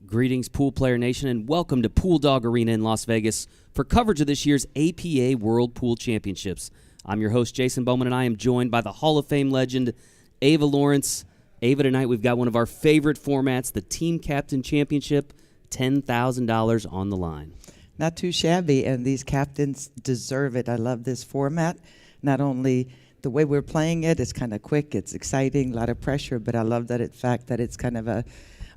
Greetings, Pool Player Nation, and welcome to Pool Dog Arena in Las Vegas for coverage of this year's APA World Pool Championships. I'm your host, Jason Bowman, and I am joined by the Hall of Fame legend, Ava Lawrence. Ava, tonight we've got one of our favorite formats, the Team Captain Championship, $10,000 on the line. Not too shabby, and these captains deserve it. I love this format. Not only the way we're playing it, it's kind of quick, it's exciting, a lot of pressure, but I love that fact that it's kind of a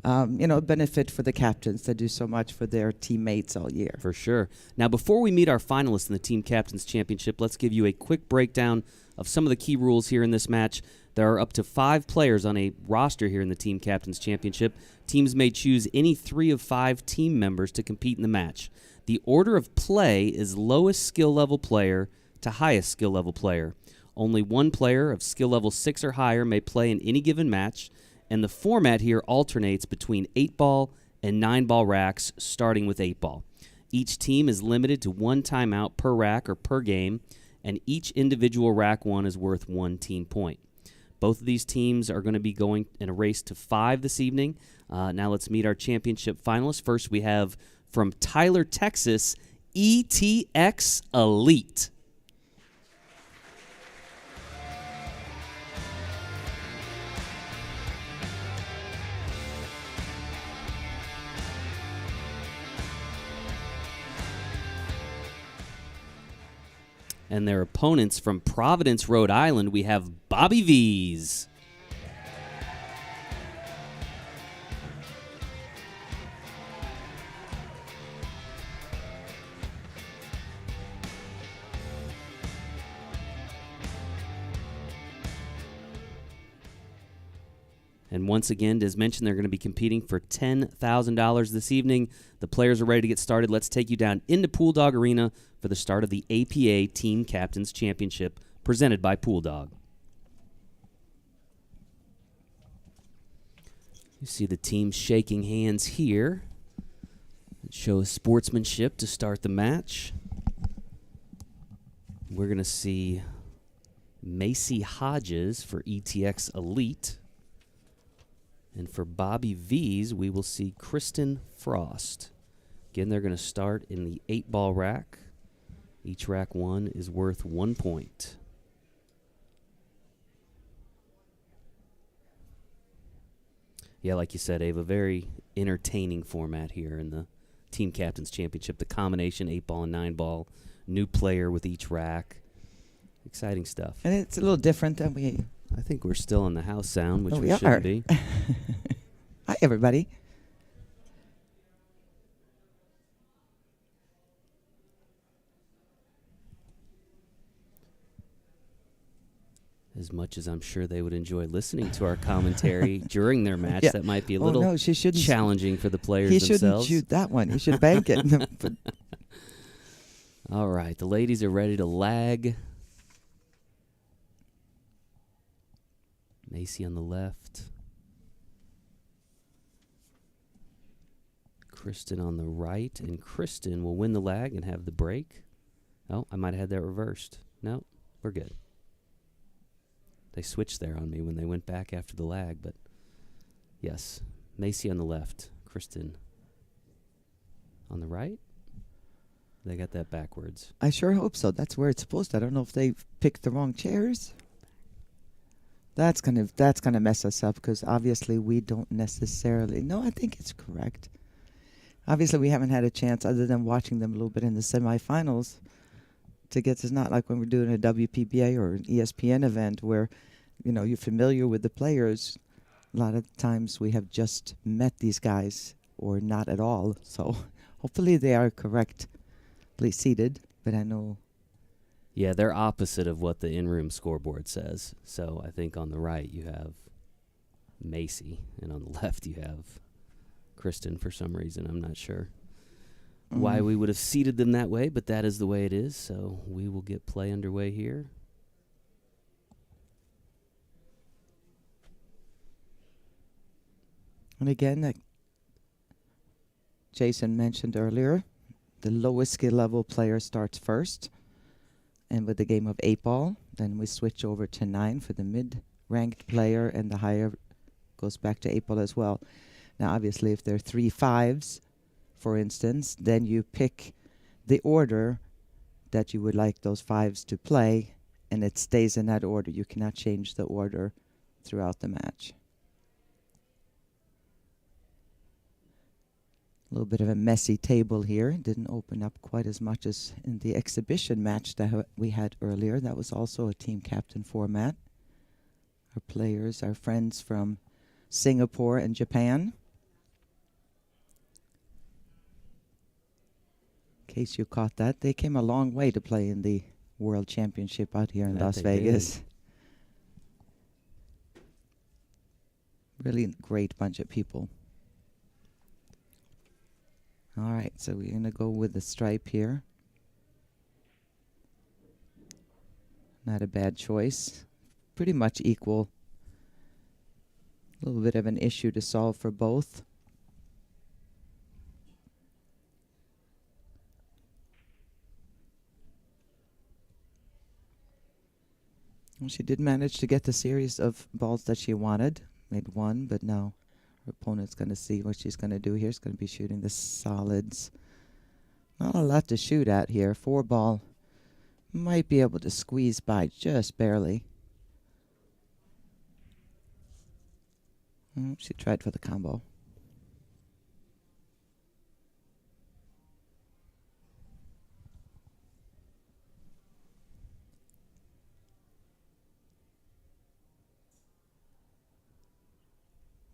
benefit for the captains to do so much for their teammates all year. For sure. Now, before we meet our finalists in the Team Captains Championship, let's give you a quick breakdown of some of the key rules here in this match. There are up to 5 players on a roster here in the Team Captains Championship. Teams may choose any 3 of 5 team members to compete in the match. The order of play is lowest skill level player to highest skill level player. Only one player of skill level 6 or higher may play in any given match, and the format here alternates between 8-ball and 9-ball racks, starting with 8-ball. Each team is limited to 1 timeout per rack or per game, and each individual rack one is worth 1 team point. Both of these teams are going to be going in a race to 5 this evening. Now let's meet our championship finalists. First, we have from Tyler, Texas, ETX Elite. And their opponents from Providence, Rhode Island, we have Bobby V's. And once again, as mentioned, they're going to be competing for $10,000 this evening. The players are ready to get started. Let's take you down into Pool Dog Arena for the start of the APA Team Captains Championship presented by Pool Dog. You see the team shaking hands here. It shows sportsmanship to start the match. We're going to see Macy Hodges for ETX Elite. And for Bobby V's, we will see Kristen Frost. Again, they're going to start in the 8-ball rack. Each rack one is worth 1 point. Yeah, like you said, Ava, very entertaining format here in the Team Captains Championship. The combination 8-ball and 9-ball, new player with each rack. Exciting stuff. And it's a little different than we... I think we're still in the house sound, which we are. shouldn't be. Hi, everybody. As much as I'm sure they would enjoy listening to our commentary during their match, that might be a little challenging for the players themselves. He shouldn't shoot that one. He should bank it. All right, the ladies are ready to lag. Macy on the left. Kristen on the right. And Kristen will win the lag and have the break. Oh, I might have had that reversed. No, we're good. They switched there on me when they went back after the lag, but yes, Macy on the left, Kristen on the right. They got that backwards. I sure hope so. That's where it's supposed to. I don't know if they picked the wrong chairs. That's gonna mess us up because obviously we don't necessarily. No, I think it's correct. Obviously, we haven't had a chance other than watching them a little bit in the semifinals to get. It's not like when we're doing a WPBA or an ESPN event where, you're familiar with the players. A lot of times we have just met these guys or not at all. So hopefully they are correctly seated. But I know. Yeah, they're opposite of what the in-room scoreboard says. So I think on the right you have Macy, and on the left you have Kristen for some reason. I'm not sure why we would have seated them that way, but that is the way it is. So we will get play underway here. And again, like Jason mentioned earlier, the lowest skill level player starts first. And with the game of 8-ball, then we switch over to 9 for the mid-ranked player, and the higher goes back to 8-ball as well. Now, obviously, if there are 3 5s, for instance, then you pick the order that you would like those 5s to play, and it stays in that order. You cannot change the order throughout the match. A little bit of a messy table here. Didn't open up quite as much as in the exhibition match that we had earlier. That was also a team captain format. Our players, our friends from Singapore and Japan. In case you caught that, they came a long way to play in the World Championship out here in That Las they Vegas. did. Really great bunch of people. All right, so we're going to go with the stripe here. Not a bad choice. Pretty much equal. A little bit of an issue to solve for both. Well, she did manage to get the series of balls that she wanted. Made one, but now her opponent's going to see what she's going to do here. She's going to be shooting the solids. Not a lot to shoot at here. 4-ball might be able to squeeze by just barely. She tried for the combo.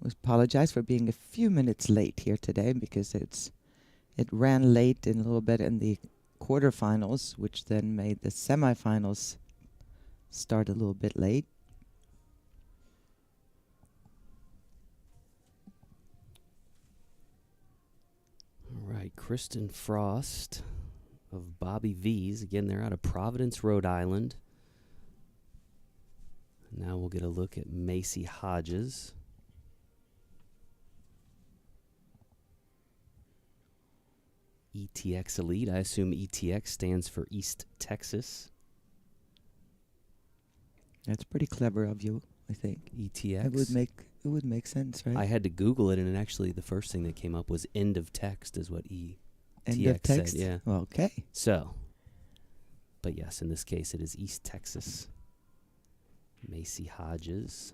We apologize for being a few minutes late here today because it ran late in a little bit in the quarterfinals, which then made the semifinals start a little bit late. All right, Kristen Frost of Bobby V's. Again, they're out of Providence, Rhode Island. Now we'll get a look at Macy Hodges. ETX Elite. I assume ETX stands for East Texas. That's pretty clever of you, I think. ETX. It would make sense, right? I had to Google it, and actually the first thing that came up was end of text is what ETX End of text? said. Yeah. Okay. So, but yes, in this case it is East Texas. Macy Hodges.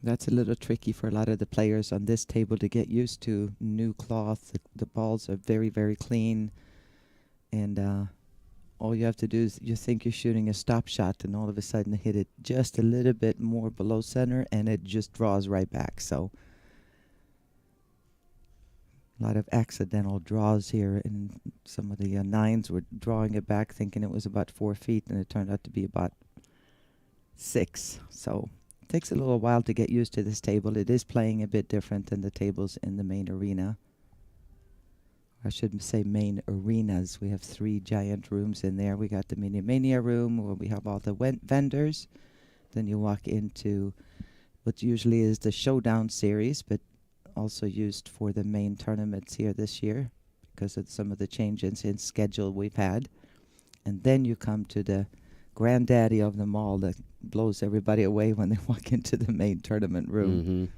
That's a little tricky for a lot of the players on this table to get used to. New cloth. The balls are very, very clean. And all you have to do is you think you're shooting a stop shot, and all of a sudden hit it just a little bit more below center, and it just draws right back. So a lot of accidental draws here, and some of the 9s were drawing it back thinking it was about 4 feet, and it turned out to be about 6. So it takes a little while to get used to this table. It is playing a bit different than the tables in the main arena. I should say main arenas. We have 3 giant rooms in there. We got the Mini Mania room where we have all the vendors. Then you walk into what usually is the Showdown series, but also used for the main tournaments here this year because of some of the changes in schedule we've had. And then you come to the granddaddy of them all that blows everybody away when they walk into the main tournament room.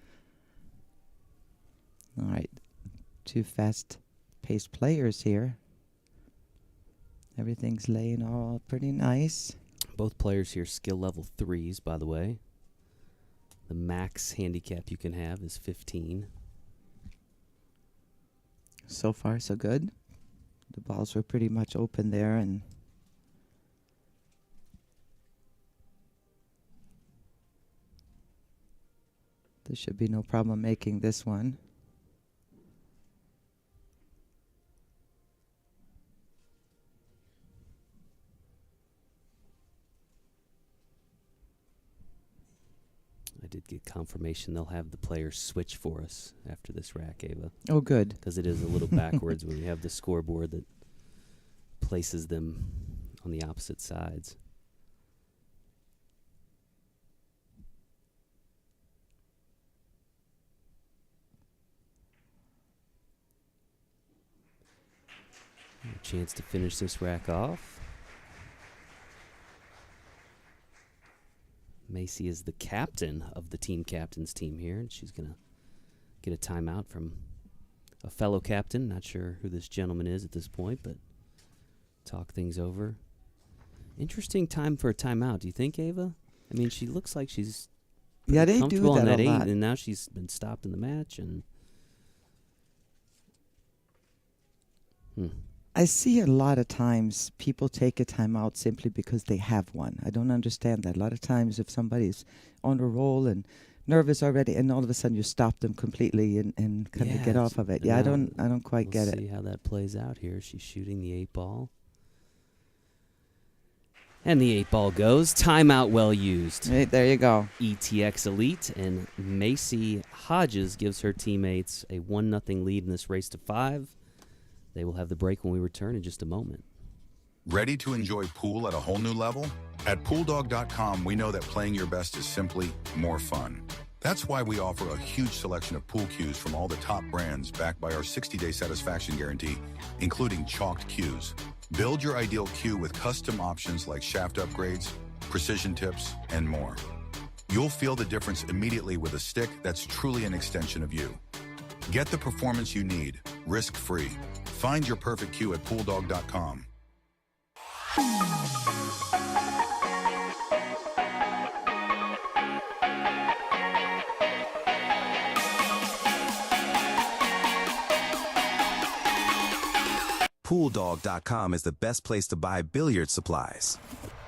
All right. 2 fast-paced players here. Everything's laying all pretty nice. Both players here skill level 3s, by the way. The max handicap you can have is 15. So far, so good. The balls were pretty much open there, and there should be no problem making this one. I did get confirmation they'll have the players switch for us after this rack, Ava. Oh, good. Because it is a little backwards when we have the scoreboard that places them on the opposite sides. A chance to finish this rack off. Macy is the captain of the team captain's team here, and she's going to get a timeout from a fellow captain. Not sure who this gentleman is at this point, but talk things over. Interesting time for a timeout. Do you think, Ava? I mean, she looks like she's Yeah, they do comfortable in that that a 8, lot. and now she's been stopped in the match. And I see a lot of times people take a timeout simply because they have one. I don't understand that. A lot of times if somebody's on a roll and nervous already, and all of a sudden you stop them completely and kind of get off of it. Yeah, I don't quite get it. We'll see how that plays out here. She's shooting the 8-ball. And the 8-ball goes. Timeout well used. Hey, there you go. ETX Elite, and Macy Hodges gives her teammates a 1-0 lead in this race to 5. They will have the break when we return in just a moment. Ready to enjoy pool at a whole new level? At PoolDog.com, we know that playing your best is simply more fun. That's why we offer a huge selection of pool cues from all the top brands backed by our 60-day satisfaction guarantee, including chalked cues. Build your ideal cue with custom options like shaft upgrades, precision tips, and more. You'll feel the difference immediately with a stick that's truly an extension of you. Get the performance you need, risk-free. Find your perfect cue at PoolDog.com. PoolDog.com is the best place to buy billiard supplies.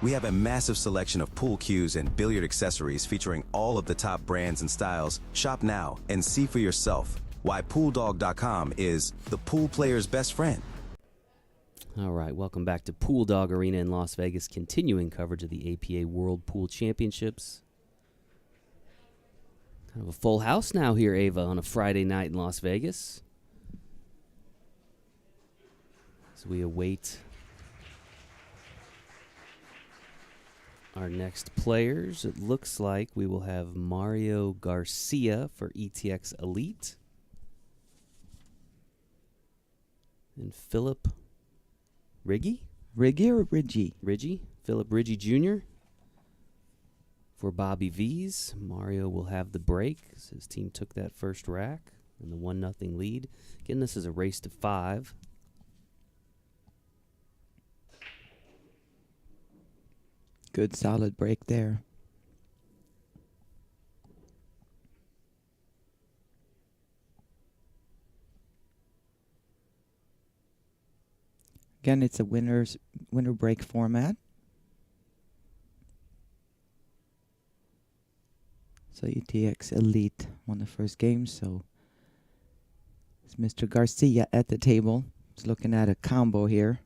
We have a massive selection of pool cues and billiard accessories featuring all of the top brands and styles. Shop now and see for yourself why PoolDog.com is the pool player's best friend. All right, welcome back to Pool Dog Arena in Las Vegas, continuing coverage of the APA World Pool Championships. Kind of a full house now here, Ava, on a Friday night in Las Vegas. As we await our next players, it looks like we will have Mario Garcia for ETX Elite. And Philip Riggy? Riggy or Ridgy? Ridgy. Philip Ridgy Jr. for Bobby V's. Mario will have the break as his team took that first rack and the 1-0 lead. Again, this is a race to 5. Good solid break there. Again, it's a winner break format. So ETX Elite won the first game, so it's Mr. Garcia at the table. He's looking at a combo here.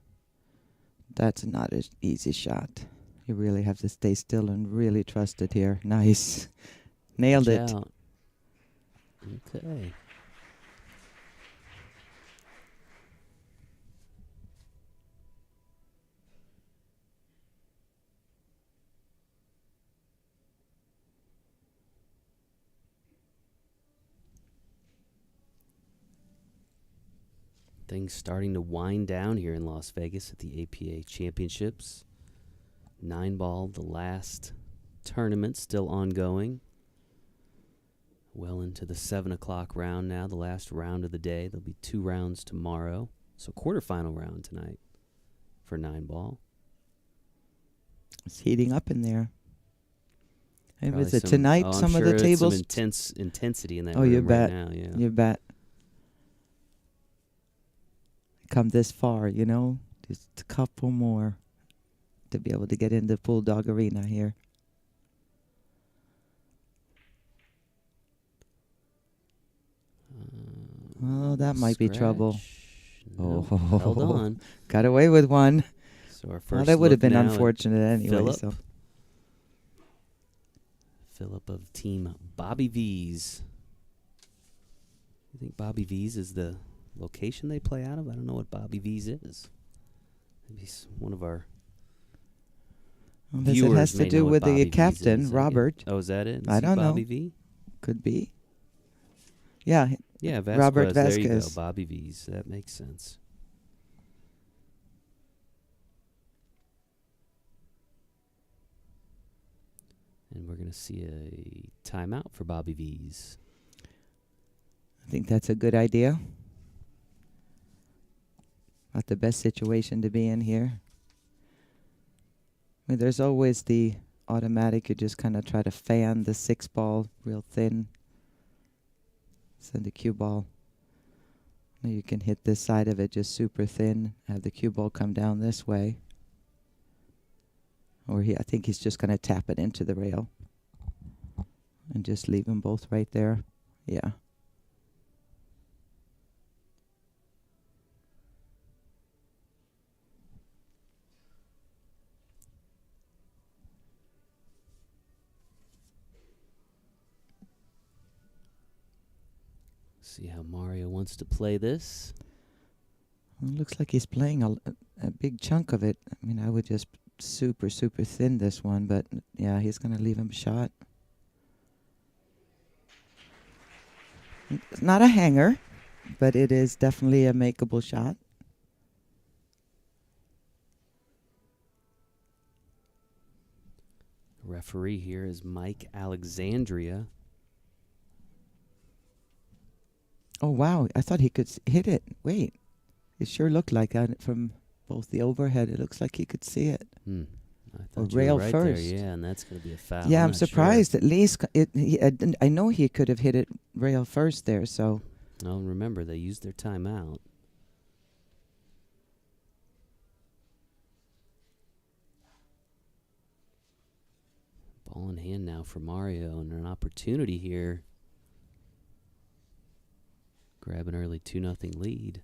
That's not an easy shot. You really have to stay still and really trust it here. Nice. Nailed Watch it. out. Okay. Things starting to wind down here in Las Vegas at the APA Championships. Nineball, the last tournament, still ongoing. Well into the 7 o'clock round now, the last round of the day. There'll be 2 rounds tomorrow. So quarterfinal round tonight for Nineball. It's heating up in there. And Probably was it tonight? I'm Some of sure the it's tables. some intense intensity in that Oh, room you right bet. now. Yeah. You bet. Come this far, you know, just a couple more to be able to get into Pool Dog Arena here. Oh, that might be trouble. No, Oh, held on. Got away with one. So our first Well, that would have look been now at unfortunate anyway. Phillip. So Philip of Team Bobby V's. You think Bobby V's is the location they play out of? I don't know what Bobby V's is. Maybe one of our unless it viewers has to may do know what with Bobby the V's captain, is. Robert. Oh, is that it? I Is he don't know. Bobby V? Could be. Yeah, Yeah, Vasquez. Robert There you go. Vasquez. Bobby V's. That makes sense. And we're going to see a timeout for Bobby V's. I think that's a good idea. Not the best situation to be in here. I mean, there's always the automatic. You just kind of try to fan the 6 ball real thin. Send the cue ball. Now you can hit this side of it just super thin. Have the cue ball come down this way. Or I think he's just going to tap it into the rail. And just leave them both right there. Yeah. See how Mario wants to play this. Well, it looks like he's playing a big chunk of it. I mean, I would just super thin this one, but yeah, he's going to leave him a shot. It's not a hanger, but it is definitely a makeable shot. Referee here is Mike Alexandria. Oh, wow. I thought he could hit it. Wait. It sure looked like that from both the overhead. It looks like he could see it. I Or thought you rail were right first. there. Yeah, and that's going to be a foul. Yeah, I'm not sure. surprised. At least I know he could have hit it rail first there, so. Oh, remember, they used their timeout. Ball in hand now for Mario, and an opportunity here. Grab an early 2-0 lead.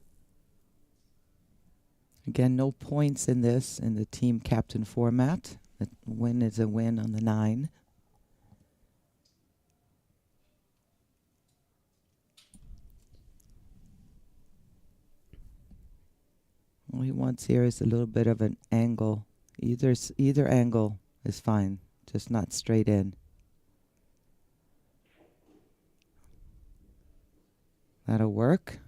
Again, no points in this in the team captain format. A win is a win on the 9. All he wants here is a little bit of an angle. Either angle is fine, just not straight in. That'll work.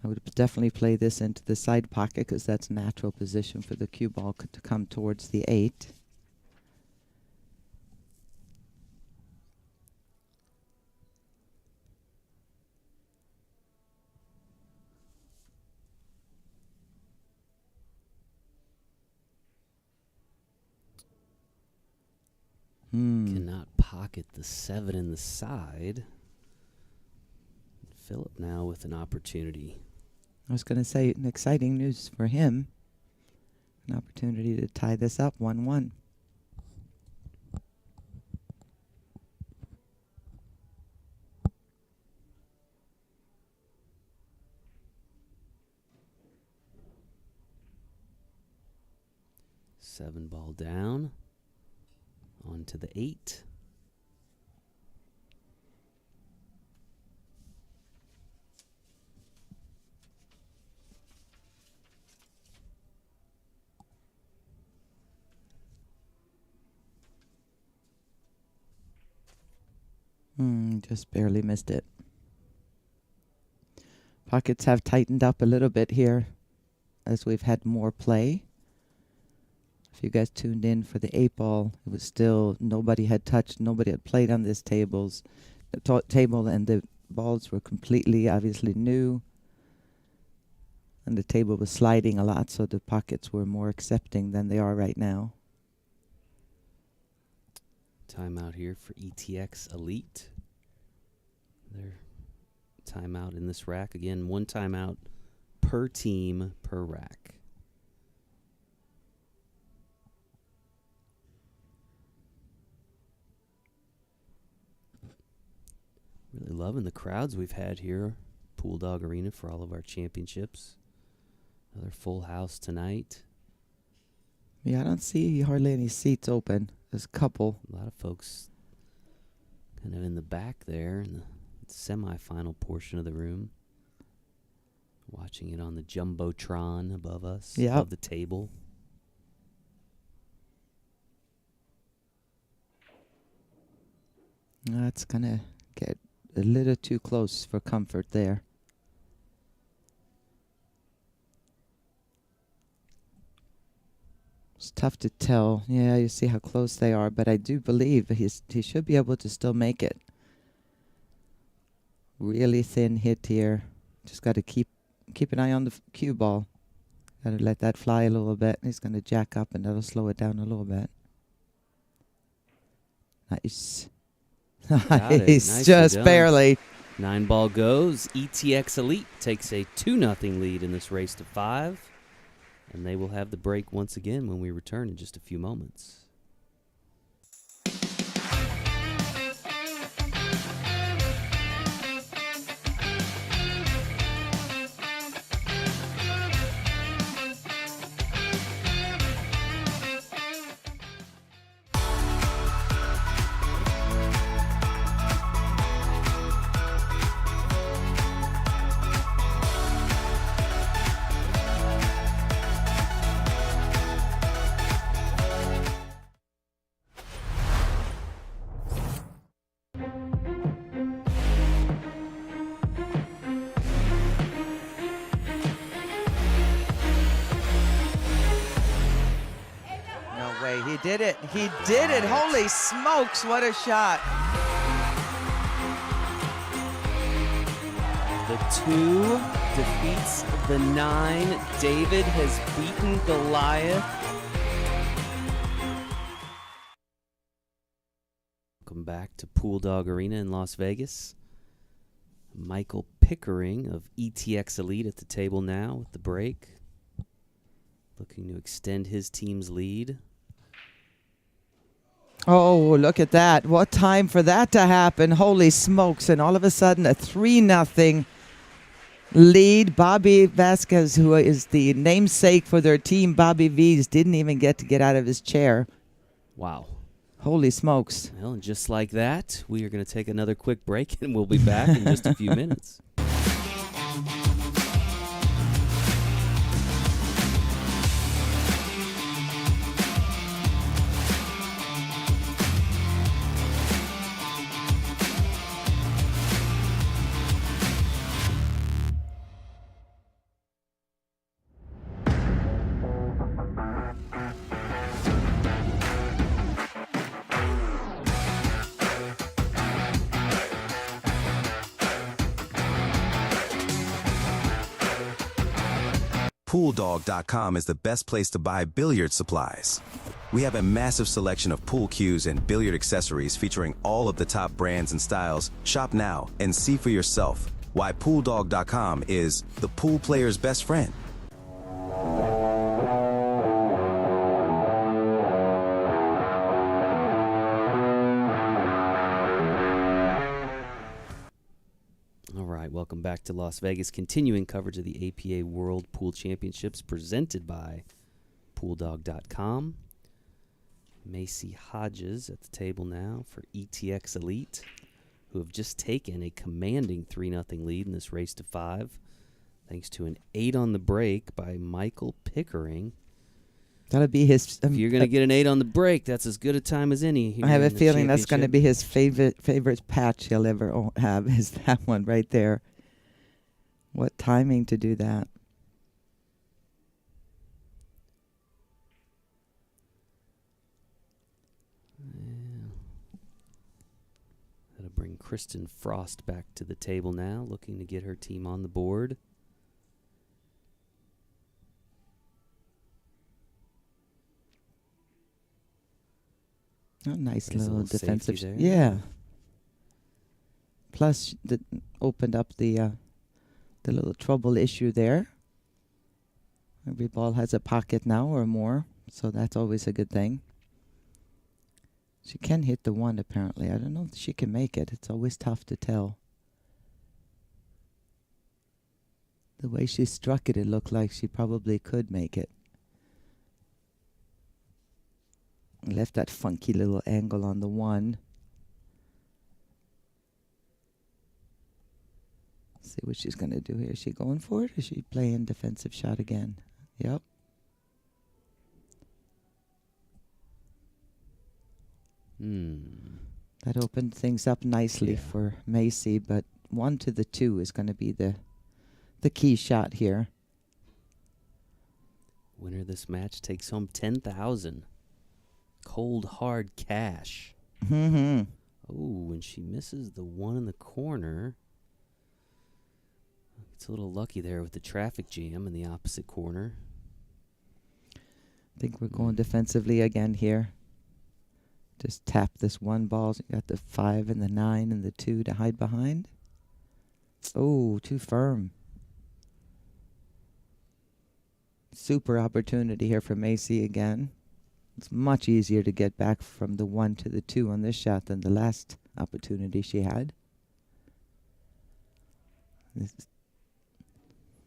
I would definitely play this into the side pocket because that's natural position for the cue ball to come towards the 8. Cannot pocket the 7 in the side. Philip now with an opportunity. I was going to say an exciting news for him. An opportunity to tie this up 1-1. Seven ball down. On to the 8. Just barely missed it. Pockets have tightened up a little bit here as we've had more play. If you guys tuned in for the 8-ball, it was still nobody had touched, nobody had played on this table, and the balls were completely obviously new. And the table was sliding a lot, so the pockets were more accepting than they are right now. Timeout here for ETX Elite. Their timeout in this rack. Again, one timeout per team per rack. Really loving the crowds we've had here. Pool Dog Arena for all of our championships. Another full house tonight. Yeah, I don't see hardly any seats open. There's a couple. A lot of folks kind of in the back there in the semi-final portion of the room. Watching it on the Jumbotron above us, above the table. That's going to get a little too close for comfort there. It's tough to tell. Yeah, you see how close they are, but I do believe he should be able to still make it. Really thin hit here. Just got to keep an eye on the cue ball. Got to let that fly a little bit. He's going to jack up, and that'll slow it down a little bit. Nice. Nice, just done. barely. 9-ball goes. ETX Elite takes a 2-0 lead in this race to 5. And they will have the break once again when we return in just a few moments. He did it. He did it. Holy smokes, what a shot. The 2 defeats the 9. David has beaten Goliath. Welcome back to Pool Dog Arena in Las Vegas. Michael Pickering of ETX Elite at the table now with the break. Looking to extend his team's lead. Oh, look at that. What time for that to happen. Holy smokes. And all of a sudden, a 3-0 lead. Bobby Vasquez, who is the namesake for their team, Bobby V's, didn't even get out of his chair. Wow. Holy smokes. Well, and just like that, we are going to take another quick break, and we'll be back in just a few minutes. PoolDog.com is the best place to buy billiard supplies. We have a massive selection of pool cues and billiard accessories featuring all of the top brands and styles. Shop now and see for yourself why PoolDog.com is the pool player's best friend. Welcome back to Las Vegas. Continuing coverage of the APA World Pool Championships presented by PoolDog.com. Macy Hodges at the table now for ETX Elite, who have just taken a commanding 3-0 lead in this race to 5, thanks to an 8 on the break by Michael Pickering. That'll be his. If you're going to get an 8 on the break, that's as good a time as any. I have a feeling that's going to be his favorite patch he'll ever have, is that one right there. What timing to do that. Yeah. That'll bring Kristen Frost back to the table now, looking to get her team on the board. Oh, nice There's little a little defensive. safety there. Yeah. Plus, opened up the little trouble issue there. Every ball has a pocket now or more, so that's always a good thing. She can hit the 1, apparently. I don't know if she can make it. It's always tough to tell. The way she struck it, it looked like she probably could make it. Left that funky little angle on the 1. See what she's going to do here. Is she going for it, or is she playing defensive shot again? Yep. That opened things up nicely for Macy, but 1 to the 2 is going to be the key shot here. Winner of this match takes home $10,000. Cold hard cash. Mm-hmm. Oh, and she misses the one in the corner. It's a little lucky there with the traffic jam in the opposite corner. I think we're going defensively again here. Just tap this one ball. So you got the 5 and the 9 and the 2 to hide behind. Oh, too firm. Super opportunity here for Macy again. It's much easier to get back from the 1 to the 2 on this shot than the last opportunity she had.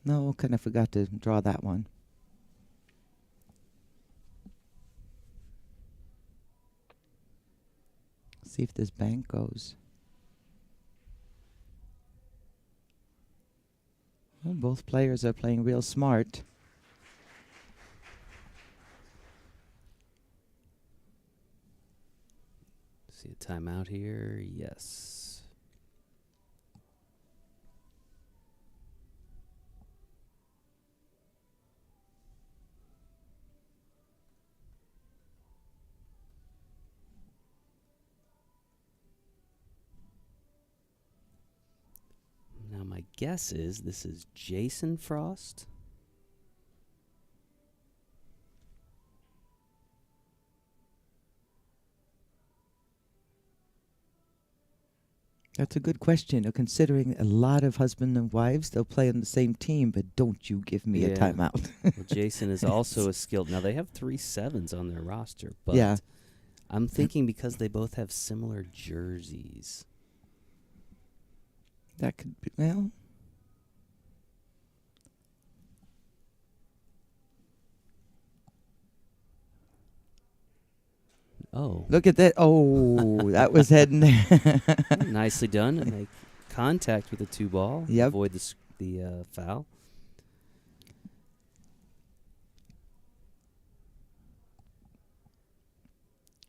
No, kind of forgot to draw that one. See if this bank goes. Well, both players are playing real smart. See a timeout here? Yes. Now my guess is this is Jason Frost. That's a good question. Considering a lot of husband and wives, they'll play on the same team, but don't you give me a Yeah. timeout. Well, Jason is also a skilled. Now they have 3 7s on their roster, but Yeah. I'm thinking because they both have similar jerseys. That could be, well. Oh, Look at that. Oh, that was heading there. nicely done. And make contact with the 2 ball. Yep. Avoid the foul.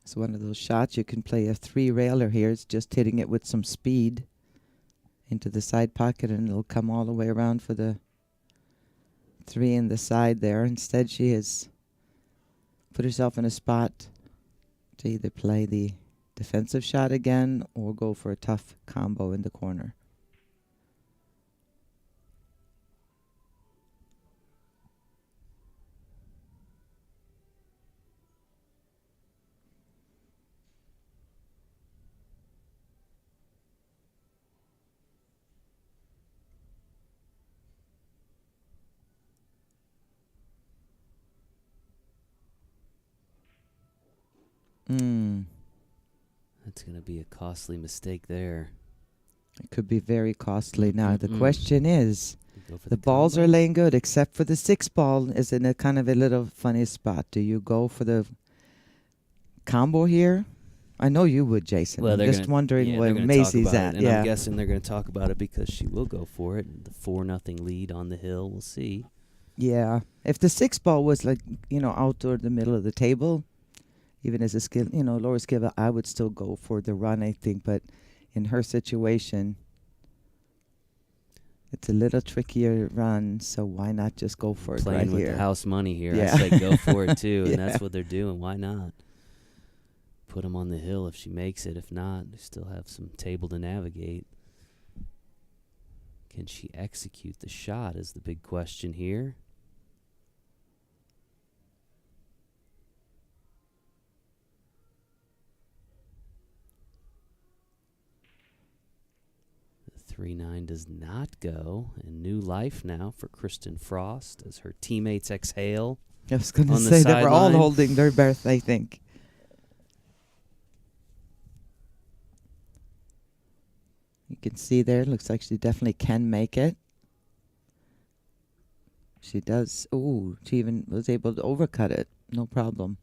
It's one of those shots you can play a 3-railer here. It's just hitting it with some speed into the side pocket, and it'll come all the way around for the 3 in the side there. Instead, she has put herself in a spot to either play the defensive shot again or go for a tough combo in the corner. That's going to be a costly mistake there. It could be very costly. Now, the question is, Go for the balls combo. are laying good, except for the 6 ball is in a kind of a little funny spot. Do you go for the combo here? I know you would, Jason. Well, I'm they're just gonna- wondering yeah, where they're gonna talk Macy's about at. it, and Yeah. I'm guessing they're going to talk about it because she will go for it. The 4-0 lead on the hill. We'll see. Yeah. If the 6 ball was like, out toward the middle of the table, even as a skill, lower skill, I would still go for the run, I think. But in her situation, it's a little trickier run, so why not just go for it Playing right with here? the house money here. Yeah. I say go for it too, and Yeah. that's what they're doing. Why not? Put them on the hill if she makes it. If not, they still have some table to navigate. Can she execute the shot is the big question here. The 3-9 does not go, and new life now for Kristen Frost as her teammates exhale. I was going to on the say they were all sideline. holding their breath, I think. You can see there, looks like she definitely can make it. She does. Ooh, she even was able to overcut it. No problem.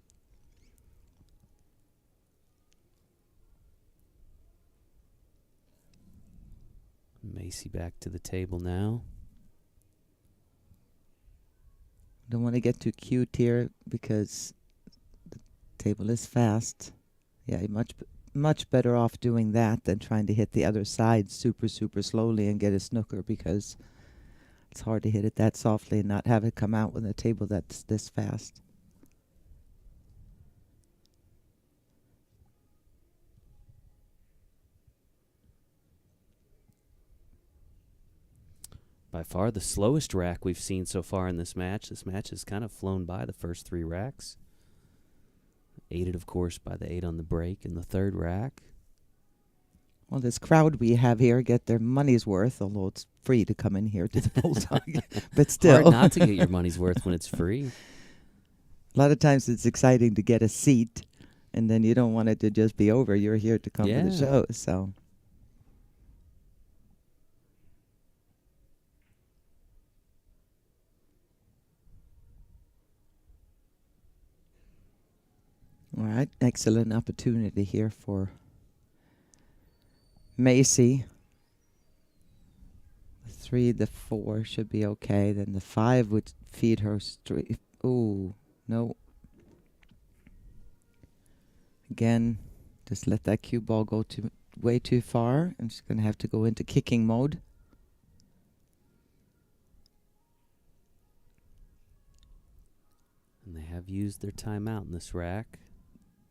Macy back to the table now. Don't want to get too cute here because the table is fast. Yeah, much better off doing that than trying to hit the other side super slowly and get a snooker, because It's hard to hit it that softly and not have it come out with a table that's this fast. By far the slowest rack we've seen so far in this match. This match has kind of flown by the first 3 racks. Aided, of course, by the 8 on the break in the 3rd rack. Well, this crowd we have here get their money's worth, although it's free to come in here to the Bulldog. But still. Hard not to get your money's worth when it's free. A lot of times it's exciting to get a seat, and then you don't want it to just be over. You're here to come to the show, so. All right, excellent opportunity here for Macy. The 3, the 4 should be okay. Then the 5 would feed her straight. Ooh, no. Again, just let that cue ball go way too far. I'm just going to have to go into kicking mode. And they have used their timeout in this rack.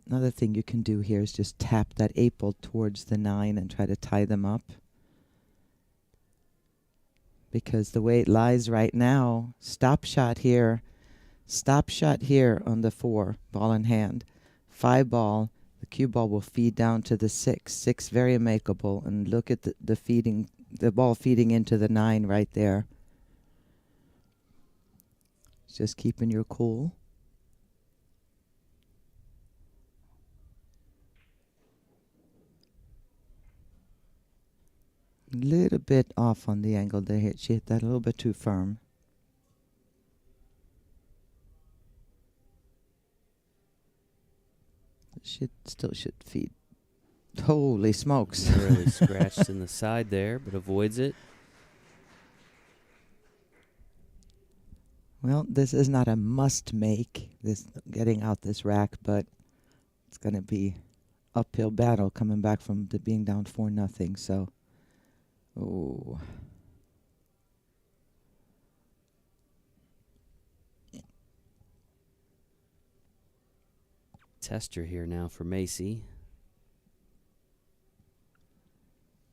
Another thing you can do here is just tap that 8 ball towards the 9 and try to tie them up. Because the way it lies right now, stop shot here on the 4, ball in hand. 5 ball, the cue ball will feed down to the 6. 6 very makeable, and look at the ball feeding into the 9 right there. Just keeping your cool. Little bit off on the angle there. She hit that a little bit too firm. Still should feed. Holy smokes. Really scratched in the side there, but avoids it. Well, this is not a must make, this getting out this rack, but it's going to be uphill battle coming back from being down 4-0. So. Oh. Tester here now for Macy.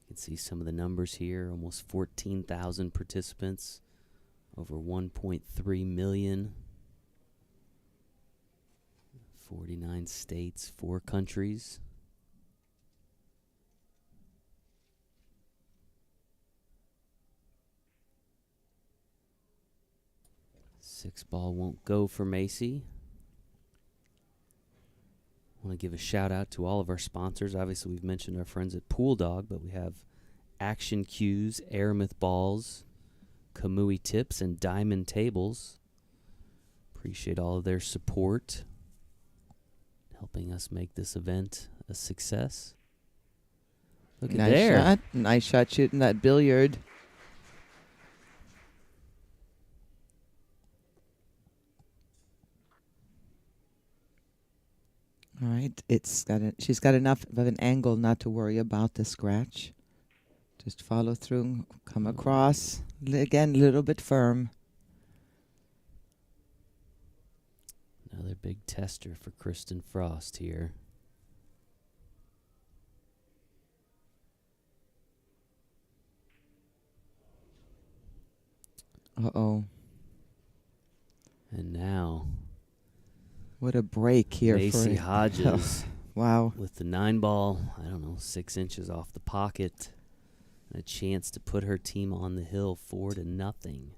You can see some of the numbers here. Almost 14,000 participants. Over 1.3 million. 49 states, 4 countries. Six ball won't go for Macy. I want to give a shout out to all of our sponsors. Obviously, we've mentioned our friends at Pool Dog, but we have Action Cues, Aramith Balls, Kamui Tips, and Diamond Tables. Appreciate all of their support, helping us make this event a success. Look at there. Shot. Nice shot shooting that billiard. All right, she's got enough of an angle not to worry about the scratch. Just follow through, come across. Again, a little bit firm. Another big tester for Kristen Frost here. Uh-oh. And now, what a break here Macy for Hodges. Wow. With the 9-ball, 6 inches off the pocket. And a chance to put her team on the hill 4-0.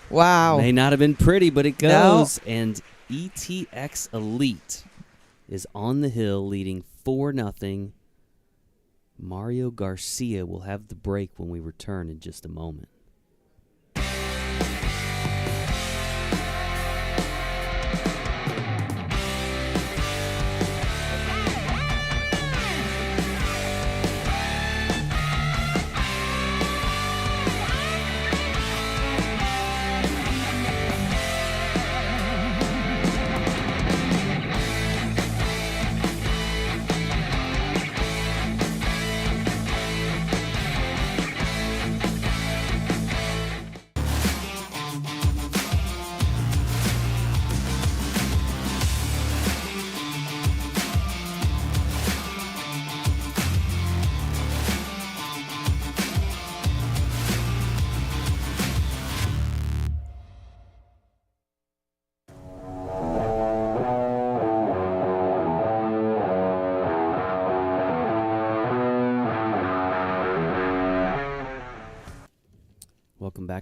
Wow. May not have been pretty, but it goes. No. And ETX Elite is on the hill leading 4-0. Mario Garcia will have the break when we return in just a moment.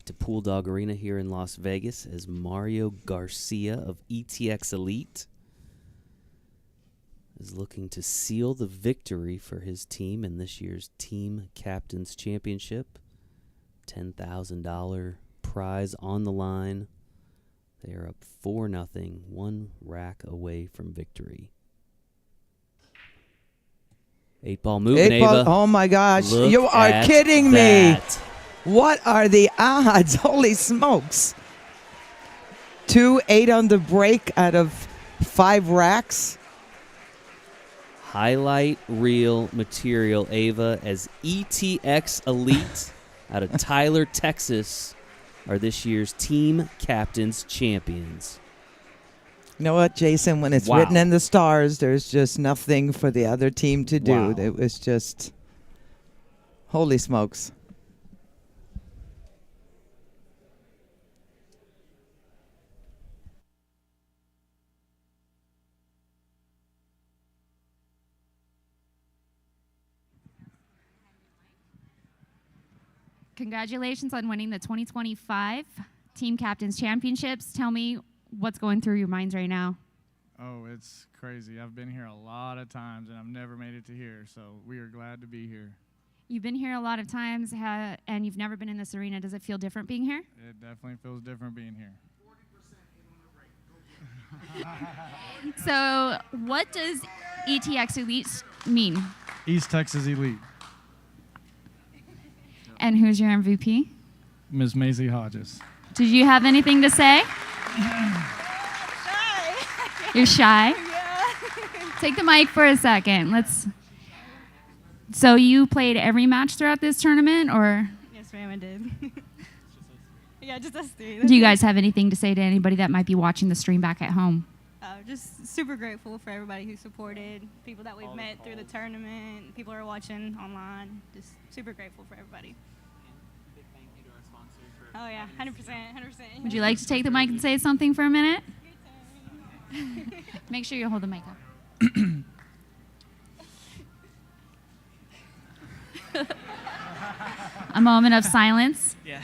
to Pool Dog Arena here in Las Vegas as Mario Garcia of ETX Elite is looking to seal the victory for his team in this year's Team Captains Championship. $10,000 prize on the line. They are up 4-0, one rack away from victory. 8-ball moving, Ava. Oh my gosh, Look you are at kidding that. me. What are the odds? Holy smokes. 2 on the break out of 5 racks. Highlight reel material, Ava, as ETX Elite out of Tyler, Texas, are this year's Team Captains Champions. You know what, Jason? When it's written in the stars, there's just nothing for the other team to do. Wow. It was just, holy smokes. Congratulations on winning the 2025 Team Captains Championships. Tell me what's going through your minds right now. Oh, it's crazy. I've been here a lot of times, and I've never made it to here, so we are glad to be here. You've been here a lot of times, and you've never been in this arena. Does it feel different being here? It definitely feels different being here. 40% So what does ETX Elite mean? East Texas Elite. And who's your MVP? Ms. Maisie Hodges. Did you have anything to say? You're shy? Take the mic for a second. So you played every match throughout this tournament, or? Yes, ma'am, I did. Yeah, just us three. Do you guys have anything to say to anybody that might be watching the stream back at home? Just super grateful for everybody who supported, people that we've met through the tournament, people who are watching online. Just super grateful for everybody. Big thank you to our sponsor for Oh yeah, 100%. Would you like to take the mic and say something for a minute? Make sure you hold the mic up. A moment of silence. Yeah.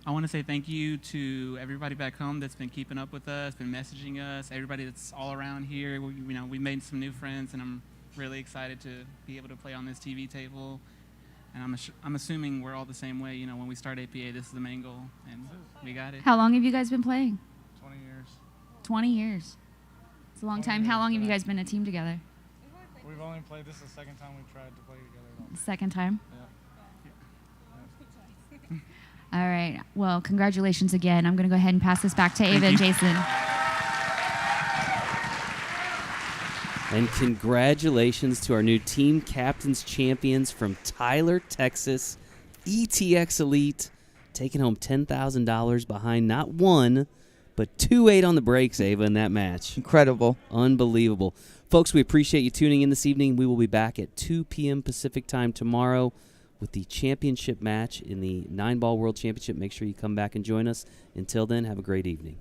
I want to say thank you to everybody back home that's been keeping up with us, been messaging us, everybody that's all around here. We made some new friends, and I'm really excited to be able to play on this TV table. And I'm assuming we're all the same way. You know, when we start APA, this is the main goal, and we got it. How long have you guys been playing? 20 years. 20 years. It's a long time. How long have you guys been a team together? We've only played, this is the second time we've tried to play together. Second time? Yeah. All right. Well, congratulations again. I'm going to go ahead and pass this back to Ava and Jason. And congratulations to our new Team Captains Champions from Tyler, Texas, ETX Elite, taking home $10,000 behind not one, but 2-8 on the breaks, Ava, in that match. Incredible. Unbelievable. Folks, we appreciate you tuning in this evening. We will be back at 2 p.m. Pacific time tomorrow with the championship match in the Nineball World Championship. Make sure you come back and join us. Until then, have a great evening.